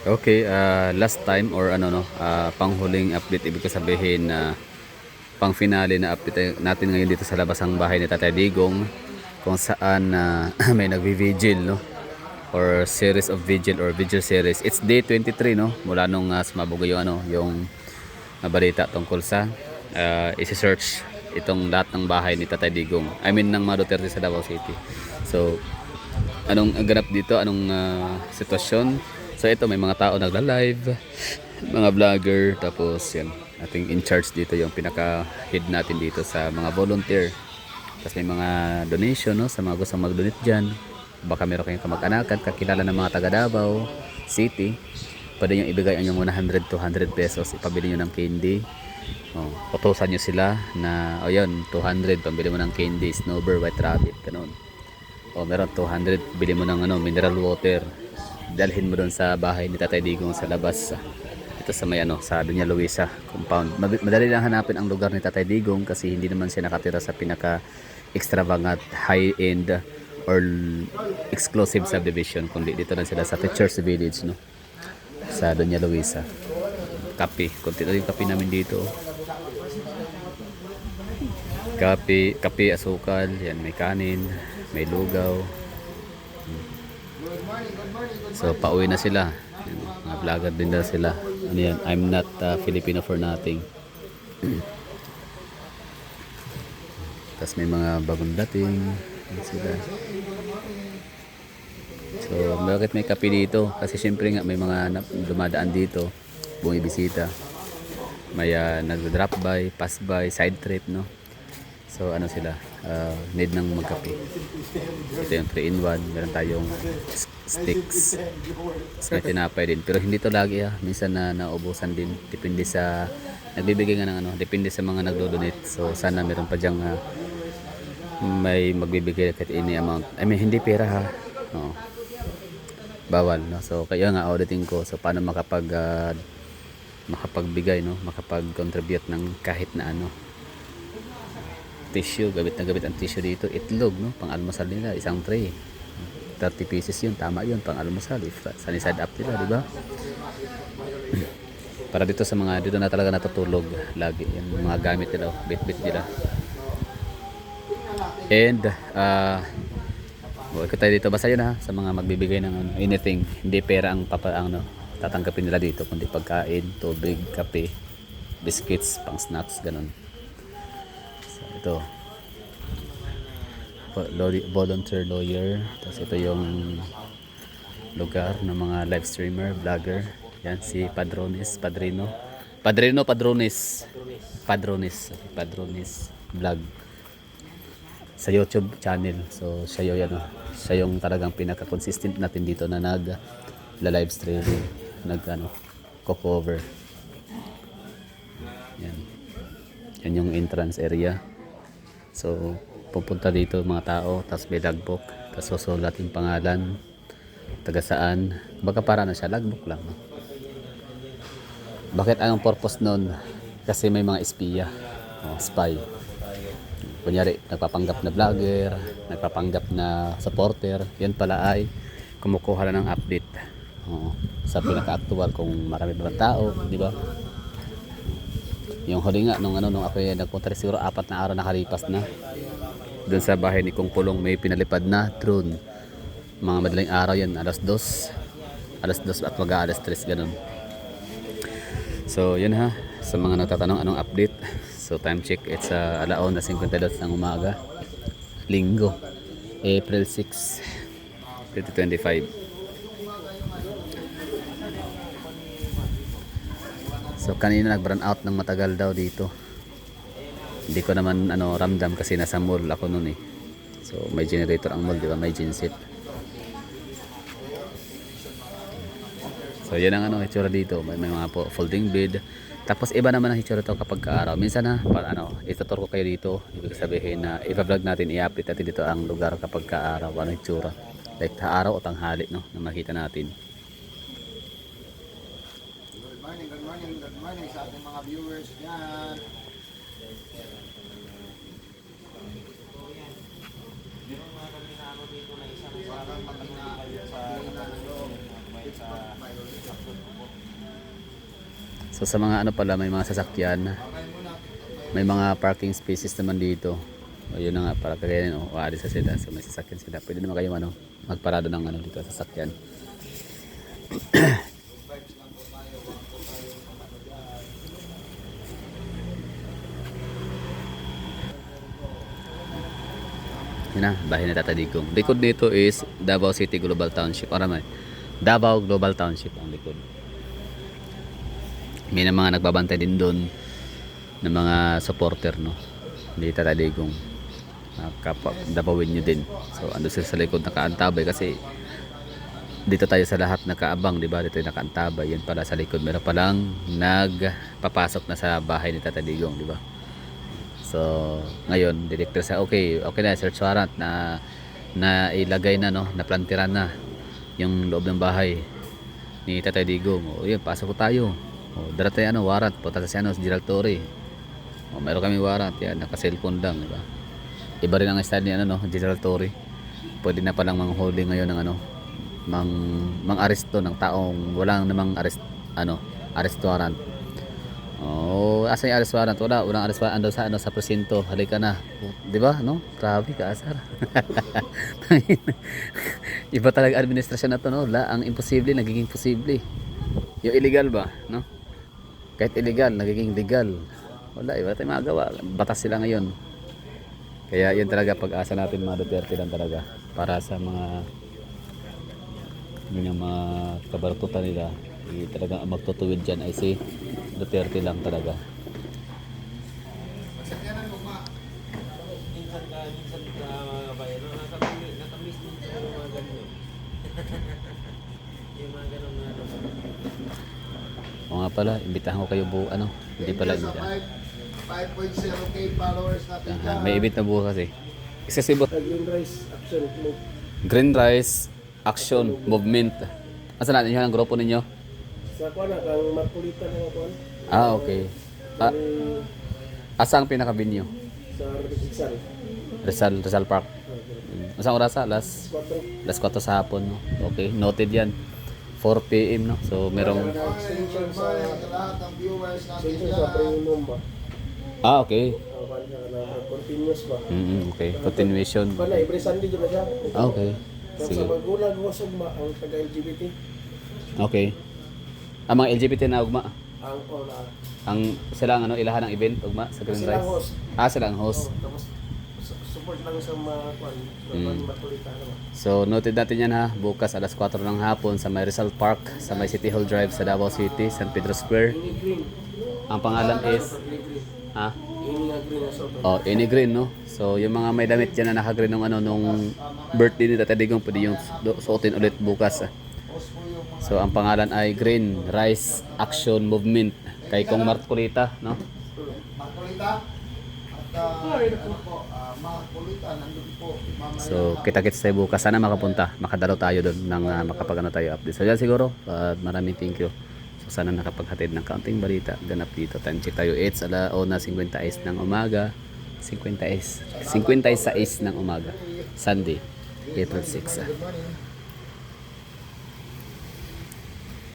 Okay, last time or ano no, panghuling update, ibig ko sabihin na pang finale na update natin ngayon dito sa labas ng bahay ni Tatay Digong, kung saan may nagvi-vigil no, or series of vigil or vigil series. It's day 23 no, mula nung sumabog yung ano, yung balita tungkol sa isi-search itong lahat ng bahay ni Tatay Digong. I mean ng mga Duterte sa Davao City. So anong ganap dito, anong sitwasyon. So ito, may mga tao nagla-live, mga vlogger, tapos yan, ating in charge dito, yung pinaka head natin dito sa mga volunteer. Tapos may mga donation no, sa mga gusto mag-donate dyan. Baka meron kayong kamag-anakan, kakilala ng mga taga Davao City, pwede nyo ibigay ang yung 100 to 100 pesos, ipabili nyo ng candy. Utusan nyo sila na, o yun, 200, pambili mo ng candy, snowbird, white rabbit, ganun. O meron 200, bili mo ng ano, mineral water, dalhin mo doon sa bahay ni Tatay Digong sa labas. Ito sa may ano, sa Doña Luisa compound. Madali lang hanapin ang lugar ni Tatay Digong kasi hindi naman siya nakatira sa pinaka extravagant, high-end or exclusive subdivision, kundi dito lang sila sa Teachers Village no, sa Doña Luisa. Kape, konti na yung kape namin dito. Kape, asukal, yan, may kanin, may lugaw. So pauwi na sila. Yan, mga vlogger din daw sila. Ano yan? I'm not Filipino for nothing. Tapos may mga bagong dating. Yan sila. So bakit may kape dito? Kasi syempre nga may mga dumadaan dito, bumibisita. May nag-drop by, pass by, side trip no. So ano sila, need ng magkape. Ito yung 3-in-1, meron tayong sticks, may tinapay din, pero hindi to lagi minsan na naubusan din, depende sa nagbibigay nga ng ano, depende sa mga nagdo-donate. So sana meron pa diyang may magbibigay kahit any amount, I mean hindi pera ha, no, bawal no. So kaya nga auditing ko, so paano makapagbigay no, makapag-contribute ng kahit na ano. Tissue, gamit na gamit ang tissue dito. Itlog no, pang almusal nila, isang tray 30 pieces yun, tama yun, pang almusal if sunny side up nila, di ba? Para dito sa mga dito na talaga natutulog lagi yung mga gamit nila, bit-bit nila. And ikot tayo dito, basta yun ha, sa mga magbibigay ng ano, anything, hindi pera ang no, tatanggapin nila dito, kundi pagkain, tubig, kape, biscuits, pang snacks, ganun. Ito volunteer lawyer. Tapos ito yung lugar ng mga live streamer, vlogger. Yan si Padrones vlog sa YouTube channel. So siya yung siya yung talagang pinaka consistent natin dito na live streaming, co-cover. Yan yung entrance area. So pupunta dito mga tao, tapos may logbook, tapos susulat yung pangalan, taga saan, baka para na siya, logbook lang no? Bakit ang purpose nun? Kasi may mga espiya, spy, kunyari nagpapanggap na vlogger, nagpapanggap na supporter, yan pala ay kumukuha na ng update sa pinaka-actual kung marami ba tao, di ba? Yung huli nga nung ako nagpunta, siguro 4 na araw nakalipas na doon sa bahay ni Kong Pulong, may pinalipad na drone. Mga madaling araw yan, alas 2 at mag-aalas 3 ganun. So yun ha, sa mga nagtatanong anong update, so time check, it's 1:52 ng umaga, Linggo, April 6, 2025. So kanina nag-burn out ng matagal daw dito. Hindi ko naman ramdam kasi nasa mall ako noon eh. So may generator ang mall, di ba? May genset. So yan ang itsura dito. May mga folding bed. Tapos iba naman ang itsura to kapag araw. Minsan itutur ko kayo dito. Ibig sabihin na i-vlog natin, i-update natin dito ang lugar kapag araw. Ano itsura? Like araw o tanghali no, na makita natin. Good morning sa ating mga viewers dyan. Parang maganda sa So sa mga ano pala, may mga sasakyan, may mga parking spaces naman dito. O yun na nga, para kagaya o aalis sa sila. So may sasakyan sila. Pwede naman kayo ano, magparada ng ano dito sa sasakyan. Yun na, bahay ni Tata Digong. Likod nito is Davao City Global Township. May Davao Global Township ang likod. May na mga nagbabantay din doon ng mga supporter, no, ni Tata Digong. Davawin nyo din. So ando sila sa likod nakaantabay kasi dito tayo sa lahat nakaabang, di ba? Dito tayo nakaantabay. Yan pala sa likod. Meron palang nagpapasok na sa bahay ni Tata Digong, di ba? So, ngayon, director sa okay na, search warrant na ilagay na, no, na plantiran na yung loob ng bahay ni Tatay Digong. O, yun, pasok ko tayo. O, dala tayo, warrant. Punta sa si Gerald Torre. O, meron kami warrant. Yan, naka-cellphone lang, diba? Iba rin ang style ni, Gerald Torre. Pwede na palang manghuli ngayon ng, mang-aresto ng taong walang namang arrest warrant. Oh, asa yung arrest warrant? Wala, walang arrest warrant sa presinto. Halika na. 'Di ba, no? Grabe ka asar. Iba talaga administrasyon na 'to, no? Ang imposible nagiging posible. Yung illegal ba, no? Kahit illegal nagiging legal. Wala, iba tayong magawa. Batas sila ngayon. Kaya 'yun talaga pag-asa natin mga Duterte lang talaga para sa mga kabarututan nila. Talagang ang magtutuwid dyan ay si Duterte lang talaga. Minsan ka bayan, nakamiss din sa mga ganyan. Yung mga ganun na O nga pala, imbitahan ko kayo hindi pala imbitahan. 5.0k followers natin dyan. May ibit na bukas eh. Isa sibot. Green Rice Action Move. Green Rice Action Movement. Asa natin yung grupo ninyo? Sa kuwan na, kang Marpolita na kuwan. Okay. Asa ang pinaka-venue? Sa Rizal. Rizal Park. Masang oras Alas 4. 4 sa hapon, no? Okay, noted yan. 4 PM, no? So, merong... Extension sa lahat ng viewers natin Extension sa dyan. premium ba? Okay. Kuwan ka na, continuous ba? Okay. Continuation. Kuwan na, every Sunday dyan na siya. Okay. Sa Sige. magulang wasog ba ang taga-LGBT? Okay. Ang mga LGBT na ugma. Ang Ang sila ang ilahan ng event ugma sa Green Sila ang Rice. host. Sila ang host. Tapos support lang sa mga kuwan. Marpolita na ba? So noted natin yan ha. Bukas alas 4 ng hapon sa may Rizal Park, sa may City Hall Drive sa Davao City, San Pedro Square. Ini green. Ang pangalan is ha? Ini nga green na soto. Oh, any green, no? So yung mga may damit diyan na naka-green nung birthday ni Tata Digong, pwede yung suotin ulit bukas. So ang pangalan ay Green Rice Action Movement kay Kong Marcolita, no? Makulita at Makulita nandun po. Mamaya. So kita-kits tayo bukas, sana makapunta, makadalo tayo doon nang makapagano tayo update. So yan siguro, maraming thank you. So sana nakapaghatid ng kaunting balita ganap dito. Time check tayo 8 1:50 ng umaga. 56 ng umaga. Sunday, April 6.